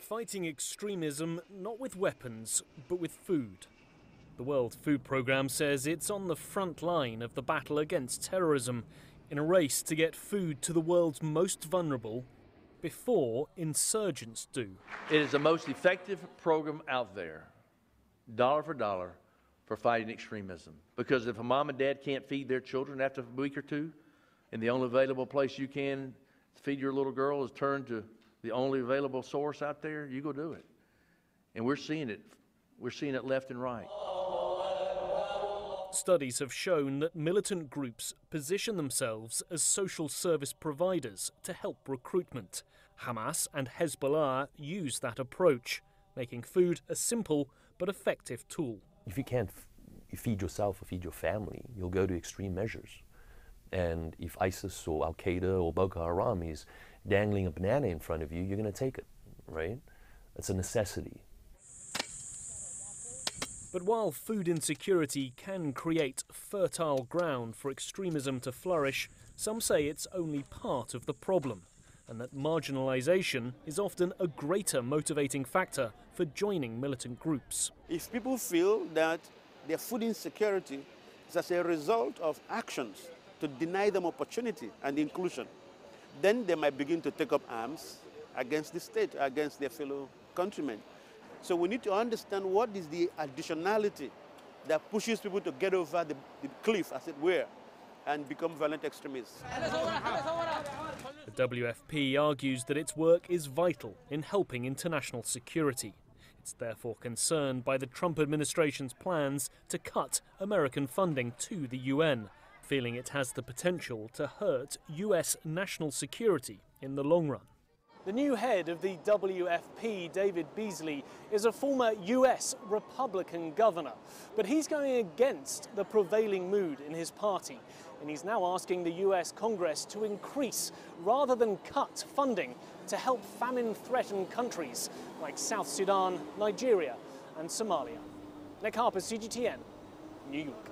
Fighting extremism not with weapons, but with food. The World Food Programme says it's on the front line of the battle against terrorism, in a race to get food to the world's most vulnerable before insurgents do. It is the most effective program out there, dollar for fighting extremism. Because if a mom and dad can't feed their children after a week or two, and the only available place you can feed your little girl is turn to the only available source out there, you go do it. And we're seeing it. We're seeing it left and right. Studies have shown that militant groups position themselves as social service providers to help recruitment. Hamas and Hezbollah use that approach, making food a simple but effective tool. If you can't feed yourself or feed your family, you'll go to extreme measures. And if ISIS or Al-Qaeda or Boko Haram is dangling a banana in front of you, you're going to take it, right? It's a necessity. But while food insecurity can create fertile ground for extremism to flourish, some say it's only part of the problem, and that marginalisation is often a greater motivating factor for joining militant groups. If people feel that their food insecurity is as a result of actions to deny them opportunity and inclusion, then they might begin to take up arms against the state, against their fellow countrymen. So we need to understand what is the additionality that pushes people to get over the cliff, as it were, and become violent extremists. The WFP argues that its work is vital in helping international security. It's therefore concerned by the Trump administration's plans to cut American funding to the UN, feeling it has the potential to hurt US national security in the long run. The new head of the WFP, David Beasley, is a former US Republican governor, but he's going against the prevailing mood in his party, and he's now asking the US Congress to increase rather than cut funding to help famine-threatened countries like South Sudan, Nigeria and Somalia. Nick Harper, CGTN, New York.